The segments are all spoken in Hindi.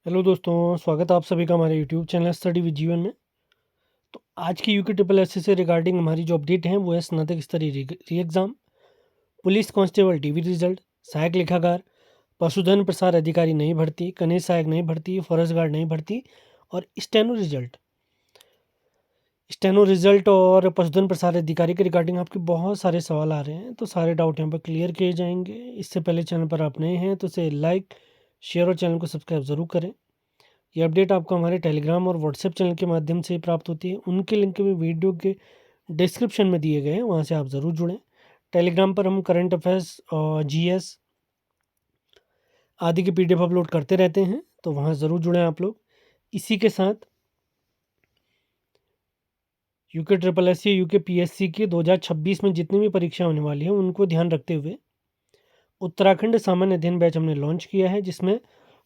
हेलो दोस्तों, स्वागत है आप सभी का हमारे यूट्यूब चैनल स्टडी विद जीवन में। तो आज की यूके ट्रिपल एस से रिगार्डिंग हमारी जो अपडेट है वो है स्नातक स्तरीय re exam, police constable DV result, सहायक लेखाकार, पशुधन प्रसार अधिकारी नहीं भर्ती, खनिज सहायक नहीं भर्ती, फॉरेस्ट गार्ड नहीं भर्ती और स्टेनो रिजल्ट और पशुधन प्रसार अधिकारी के रिगार्डिंग आपके बहुत सारे सवाल आ रहे हैं। तो सारे डाउट यहाँ पर क्लियर किए जाएंगे। इससे पहले चैनल पर आप नए हैं तो इसे लाइक, शेयर और चैनल को सब्सक्राइब ज़रूर करें। ये अपडेट आपको हमारे टेलीग्राम और व्हाट्सएप चैनल के माध्यम से प्राप्त होती है। उनके लिंक भी वीडियो के डिस्क्रिप्शन में दिए गए हैं, वहाँ से आप ज़रूर जुड़ें। टेलीग्राम पर हम करंट अफेयर्स और जीएस आदि के पीडीएफ अपलोड करते रहते हैं, तो वहाँ ज़रूर जुड़ें आप लोग। इसी के साथ यूके ट्रिपल एस या यूके पीएससी के 2026 में जितनी भी परीक्षा होने वाली है उनको ध्यान रखते हुए उत्तराखंड सामान्य अध्ययन बैच हमने लॉन्च किया है, जिसमें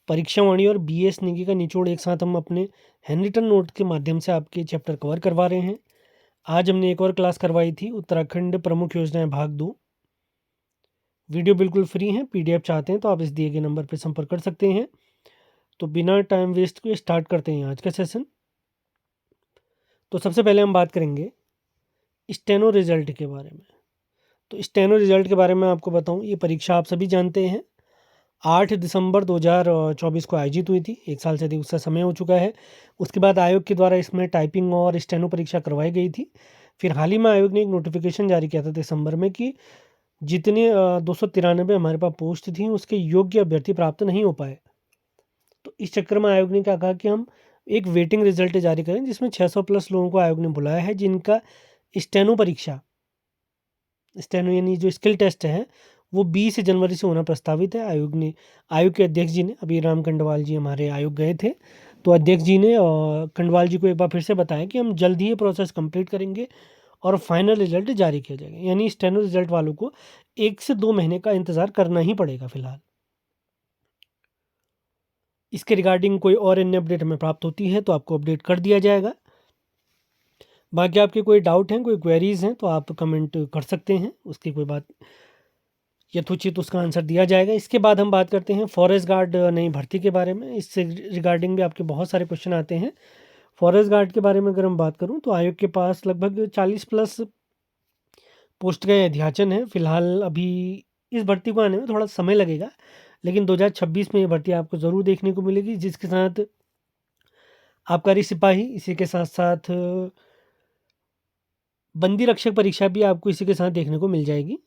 परीक्षावाणी और बीएस निगी का निचोड़ एक साथ हम अपने हैंडरिटन नोट के माध्यम से आपके चैप्टर कवर करवा रहे हैं। आज हमने एक और क्लास करवाई थी, उत्तराखंड प्रमुख योजनाएं भाग 2। वीडियो बिल्कुल फ्री है। पीडीएफ चाहते हैं तो आप इस दिए गए नंबर पर संपर्क कर सकते हैं। तो बिना टाइम वेस्ट के स्टार्ट करते हैं आज का सेशन। तो सबसे पहले हम बात करेंगे स्टेनो रिजल्ट के बारे में। तो स्टेनो रिजल्ट के बारे में आपको बताऊं, ये परीक्षा आप सभी जानते हैं 8 दिसंबर 2024 को आयोजित हुई थी। एक साल से अधिक उसका समय हो चुका है। उसके बाद आयोग के द्वारा इसमें टाइपिंग और स्टेनो परीक्षा करवाई गई थी। फिर हाल ही में आयोग ने एक नोटिफिकेशन जारी किया था दिसंबर में कि जितने 293 हमारे पास पोस्ट थी उसके योग्य अभ्यर्थी प्राप्त नहीं हो पाए। तो इस चक्कर में आयोग ने क्या कहा कि हम एक वेटिंग रिजल्ट जारी करें, जिसमें 600 प्लस लोगों को आयोग ने बुलाया है, जिनका स्टेनो परीक्षा, स्टेनो यानी जो स्किल टेस्ट है, वो 20 जनवरी से होना प्रस्तावित है। आयोग के अध्यक्ष जी ने, अभी राम कंडवाल जी हमारे आयोग गए थे, तो अध्यक्ष जी ने कंडवाल जी को एक बार फिर से बताया कि हम जल्द ही ये प्रोसेस कंप्लीट करेंगे और फाइनल रिजल्ट जारी किया जाएगा। यानी स्टेनो रिजल्ट वालों को 1 से 2 महीने का इंतज़ार करना ही पड़ेगा फिलहाल। इसके रिगार्डिंग कोई और अन्य अपडेट हमें प्राप्त होती है तो आपको अपडेट कर दिया जाएगा। बाकी आपके कोई डाउट हैं, कोई क्वेरीज हैं तो आप कमेंट कर सकते हैं, उसकी कोई बात यथोचित उसका आंसर दिया जाएगा। इसके बाद हम बात करते हैं फॉरेस्ट गार्ड नई भर्ती के बारे में। इससे रिगार्डिंग भी आपके बहुत सारे क्वेश्चन आते हैं। फॉरेस्ट गार्ड के बारे में अगर हम बात करूं तो आयोग के पास लगभग 40 प्लस पोस्ट का अध्याचन है। फिलहाल अभी इस भर्ती को आने में थोड़ा समय लगेगा, लेकिन 2026 में ये भर्ती आपको ज़रूर देखने को मिलेगी, जिसके साथ आबकारी सिपाही, इसी के साथ साथ बंदी रक्षक परीक्षा भी आपको इसी के साथ देखने को मिल जाएगी।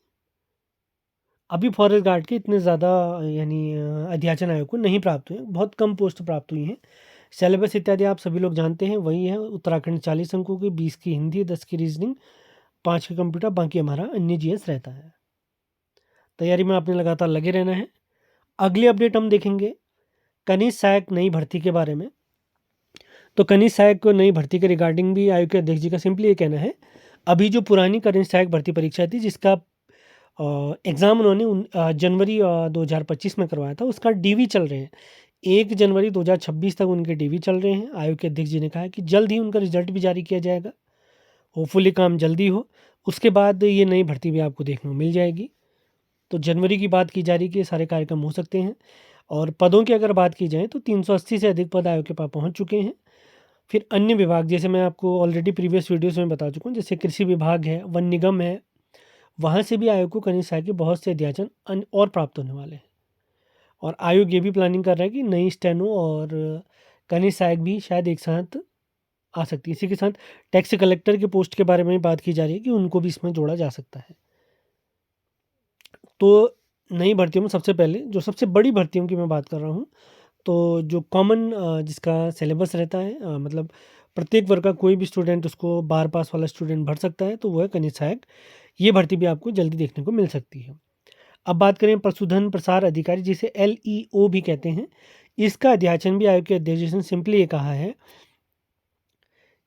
अभी फॉरेस्ट गार्ड के इतने ज़्यादा यानी अध्याचन आयोग को नहीं प्राप्त हुए, बहुत कम पोस्ट प्राप्त हुई हैं। सिलेबस इत्यादि आप सभी लोग जानते हैं, वही है उत्तराखंड 40 अंकों की, 20 की हिंदी, 10 की रीजनिंग, 5 की कंप्यूटर, बाकी हमारा अन्य जीएस रहता है। तैयारी में आपने लगातार लगे रहना है। अगली अपडेट हम देखेंगे खनिज सहायक नई भर्ती के बारे में। तो खनिज सहायक नई भर्ती के रिगार्डिंग भी आयोग के अध्यक्ष जी का सिंपली ये कहना है, अभी जो पुरानी खनिज सहायक भर्ती परीक्षा थी जिसका एग्ज़ाम उन्होंने जनवरी 2025 में करवाया था, उसका डीवी चल रहे हैं। 1 जनवरी 2026 तक उनके डीवी चल रहे हैं। आयोग के अध्यक्ष जी ने कहा है कि जल्द ही उनका रिजल्ट भी जारी किया जाएगा। होपफुली काम जल्दी हो, उसके बाद ये नई भर्ती भी आपको देखने को मिल जाएगी। तो जनवरी की बात की जा रही है कि सारे कार्यक्रम हो सकते हैं। और पदों की अगर बात की जाए तो 380 से अधिक पद आयोग के पास पहुँच चुके हैं। फिर अन्य विभाग, जैसे मैं आपको ऑलरेडी प्रीवियस वीडियोज़ में बता चुका हूँ, जैसे कृषि विभाग है, वन निगम है, वहाँ से भी आयोग को खनिज सहायक के बहुत से अध्याचन और प्राप्त होने वाले हैं। और आयोग ये भी प्लानिंग कर रहा है कि नई स्टेनो और खनिज सहायक भी शायद एक साथ आ सकती है। इसी के साथ टैक्स कलेक्टर के पोस्ट के बारे में भी बात की जा रही है कि उनको भी इसमें जोड़ा जा सकता है। तो नई भर्तियों में सबसे पहले जो सबसे बड़ी भर्तियों की मैं बात कर रहा हूँ, तो जो कॉमन जिसका सिलेबस रहता है, मतलब प्रत्येक वर्ग का कोई भी स्टूडेंट उसको बार पास वाला स्टूडेंट भर सकता है, तो वो है खनिज सहायक। ये भर्ती भी आपको जल्दी देखने को मिल सकती है। अब बात करें पशुधन प्रसार अधिकारी, जिसे एलईओ भी कहते हैं, इसका अध्याचन भी आयोग के अध्यक्ष ने सिंपली ये कहा है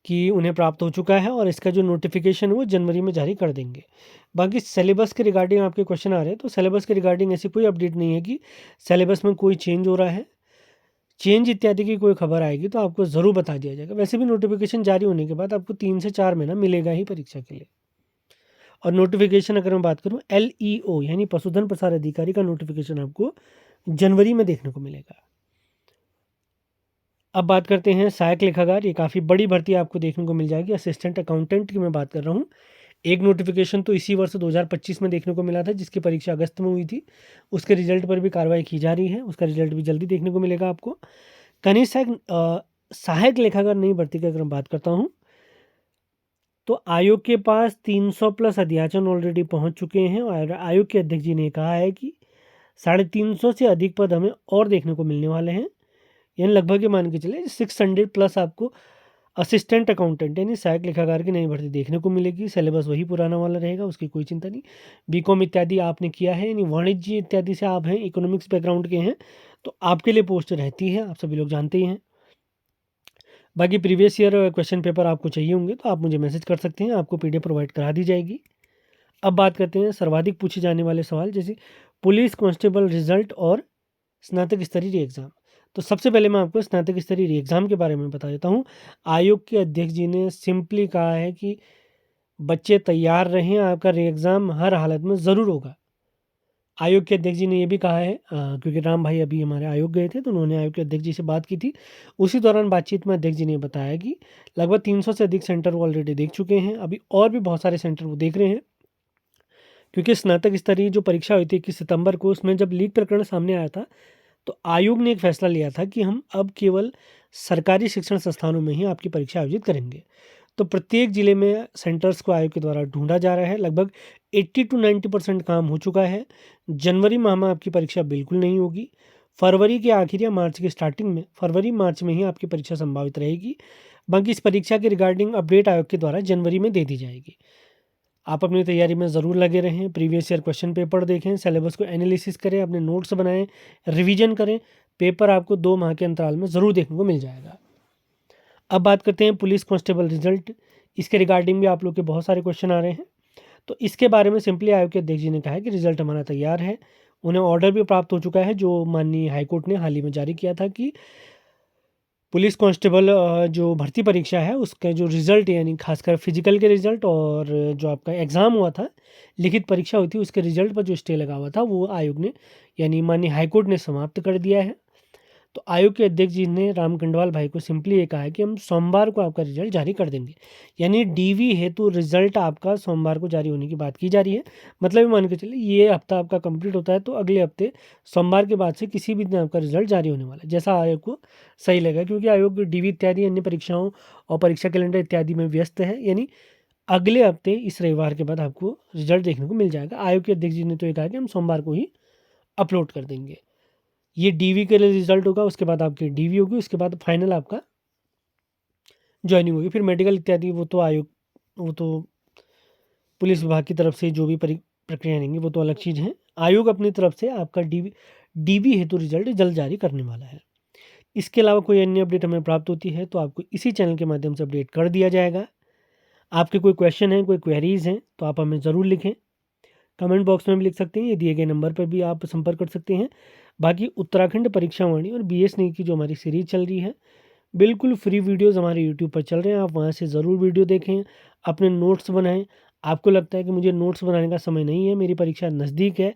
कि उन्हें प्राप्त हो चुका है और इसका जो नोटिफिकेशन है वो जनवरी में जारी कर देंगे। बाकी सिलेबस के रिगार्डिंग आपके क्वेश्चन आ रहे हैं, तो सिलेबस के रिगार्डिंग ऐसी कोई अपडेट नहीं है कि सिलेबस में कोई चेंज हो रहा है। चेंज इत्यादि की कोई खबर आएगी तो आपको ज़रूर बता दिया जाएगा। वैसे भी नोटिफिकेशन जारी होने के बाद आपको 3 से 4 महीना मिलेगा ही परीक्षा के लिए। और नोटिफिकेशन अगर मैं बात करूँ, एलईओ यानी पशुधन प्रसार अधिकारी का नोटिफिकेशन आपको जनवरी में देखने को मिलेगा। अब बात करते हैं सहायक लेखाकार। ये काफ़ी बड़ी भर्ती आपको देखने को मिल जाएगी। असिस्टेंट अकाउंटेंट की मैं बात कर रहा हूँ। एक नोटिफिकेशन तो इसी वर्ष 2025 में देखने को मिला था, जिसकी परीक्षा अगस्त में हुई थी। उसके रिजल्ट पर भी कार्रवाई की जा रही है, उसका रिजल्ट भी जल्दी देखने को मिलेगा आपको। कनिष्ठ सहायक लेखाकार नई भर्ती की अगर मैं बात करता हूँ, तो आयोग के पास 300 प्लस अध्याचन ऑलरेडी पहुंच चुके हैं और आयोग के अध्यक्ष जी ने कहा है कि 350 से अधिक पद हमें और देखने को मिलने वाले हैं। यानी लगभग ये मान के चले 600 प्लस आपको असिस्टेंट अकाउंटेंट यानी सहायक लेखाकार की नई भर्ती देखने को मिलेगी। सिलेबस वही पुराना वाला रहेगा, उसकी कोई चिंता नहीं। बीकॉम इत्यादि आपने किया है, यानी वाणिज्य इत्यादि से आप हैं, इकोनॉमिक्स बैकग्राउंड के हैं, तो आपके लिए पोस्ट रहती है, आप सभी लोग जानते ही हैं। बाकी प्रीवियस ईयर क्वेश्चन पेपर आपको चाहिए होंगे तो आप मुझे मैसेज कर सकते हैं, आपको पीडीएफ प्रोवाइड करा दी जाएगी। अब बात करते हैं सर्वाधिक पूछे जाने वाले सवाल, जैसे पुलिस कांस्टेबल रिजल्ट और स्नातक स्तरीय एग्ज़ाम। तो सबसे पहले मैं आपको स्नातक स्तरीय एग्ज़ाम के बारे में बता देता हूँ। आयोग के अध्यक्ष जी ने सिंपली कहा है कि बच्चे तैयार रहें, आपका एग्ज़ाम हर हालत में ज़रूर होगा। आयोग के अध्यक्ष जी ने ये भी कहा है, क्योंकि राम भाई अभी हमारे आयोग गए थे तो उन्होंने आयोग के अध्यक्ष जी से बात की थी। उसी दौरान बातचीत में अध्यक्ष जी ने बताया कि लगभग 300 से अधिक सेंटर वो ऑलरेडी देख चुके हैं, अभी और भी बहुत सारे सेंटर वो देख रहे हैं। क्योंकि स्नातक स्तरीय जो परीक्षा हुई थी 21 सितंबर को, उसमें जब लीक प्रकरण सामने आया था तो आयोग ने एक फैसला लिया था कि हम अब केवल सरकारी शिक्षण संस्थानों में ही आपकी परीक्षा आयोजित करेंगे। तो प्रत्येक ज़िले में सेंटर्स को आयोग के द्वारा ढूंढा जा रहा है। लगभग 80 to 90% काम हो चुका है। जनवरी माह में आपकी परीक्षा बिल्कुल नहीं होगी। फरवरी के आखिर या मार्च की स्टार्टिंग में, फरवरी मार्च में ही आपकी परीक्षा संभावित रहेगी। बाकी इस परीक्षा के रिगार्डिंग अपडेट आयोग के द्वारा जनवरी में दे दी जाएगी। आप अपनी तैयारी में ज़रूर लगे रहें, प्रीवियस ईयर क्वेश्चन पेपर देखें, सिलेबस को एनालिसिस करें, अपने नोट्स बनाएं, रिवीजन करें। पेपर आपको 2 माह के अंतराल में ज़रूर देखने को मिल जाएगा। अब बात करते हैं पुलिस कांस्टेबल रिजल्ट। इसके रिगार्डिंग भी आप लोग के बहुत सारे क्वेश्चन आ रहे हैं। तो इसके बारे में सिंपली आयोग के अध्यक्ष जी ने कहा है कि रिजल्ट हमारा तैयार है। उन्हें ऑर्डर भी प्राप्त हो चुका है, जो माननीय हाईकोर्ट ने हाल ही में जारी किया था कि पुलिस कांस्टेबल जो भर्ती परीक्षा है उसका जो रिज़ल्ट यानी खासकर फिजिकल के रिज़ल्ट और जो आपका एग्ज़ाम हुआ था, लिखित परीक्षा हुई थी, उसके रिज़ल्ट पर जो स्टे लगा हुआ था वो आयोग ने यानी माननीय हाईकोर्ट ने समाप्त कर दिया है। तो आयोग के अध्यक्ष जी ने राम कंडवाल भाई को सिंपली ये कहा है कि हम सोमवार को आपका रिजल्ट जारी कर देंगे। यानी डीवी हेतु रिजल्ट आपका सोमवार को जारी होने की बात की जा रही है। मतलब ये मान के चलिए ये हफ्ता आपका कंप्लीट होता है तो अगले हफ्ते सोमवार के बाद से किसी भी दिन आपका रिजल्ट जारी होने वाला है, जैसा आयोग को सही लगा। क्योंकि आयोग डीवी इत्यादि अन्य परीक्षाओं और परीक्षा कैलेंडर इत्यादि में व्यस्त है। यानी अगले हफ्ते इस रविवार के बाद आपको रिजल्ट देखने को मिल जाएगा। आयोग के अध्यक्ष जी ने तो ये कहा कि हम सोमवार को ही अपलोड कर देंगे। ये डीवी के लिए रिजल्ट होगा, उसके बाद आपकी डीवी होगी, उसके बाद फाइनल आपका ज्वाइनिंग होगी। फिर मेडिकल इत्यादि वो तो पुलिस विभाग की तरफ से जो भी प्रक्रिया रहेंगी वो तो अलग चीज़ है। आयोग अपनी तरफ से आपका डीवी हेतु रिजल्ट जल्द जारी करने वाला है। इसके अलावा कोई अन्य अपडेट हमें प्राप्त होती है तो आपको इसी चैनल के माध्यम से अपडेट कर दिया जाएगा। आपके कोई क्वेश्चन हैं, कोई क्वेरीज हैं तो आप हमें ज़रूर लिखें, कमेंट बॉक्स में भी लिख सकते हैं, ये दिए गए नंबर पर भी आप संपर्क कर सकते हैं। बाकी उत्तराखंड परीक्षा वाणी और BS NEET की जो हमारी सीरीज चल रही है, बिल्कुल फ्री वीडियोस हमारे यूट्यूब पर चल रहे हैं, आप वहाँ से ज़रूर वीडियो देखें, अपने नोट्स बनाएं। आपको लगता है कि मुझे नोट्स बनाने का समय नहीं है, मेरी परीक्षा नज़दीक है,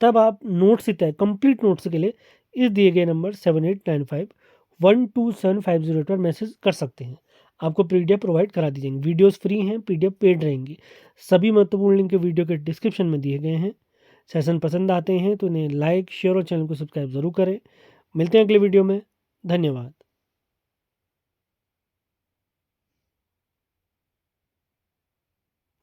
तब आप नोट्स कंप्लीट नोट्स के लिए इस दिए गए नंबर 7895127508 पर मैसेज कर सकते हैं। आपको PDF प्रोवाइड करा दी जाएंगी। वीडियोस फ्री हैं, PDF पेड रहेंगी। सभी महत्वपूर्ण लिंक वीडियो के डिस्क्रिप्शन में दिए गए हैं। सेशन पसंद आते हैं तो इन्हें लाइक, शेयर और चैनल को सब्सक्राइब ज़रूर करें। मिलते हैं अगले वीडियो में। धन्यवाद।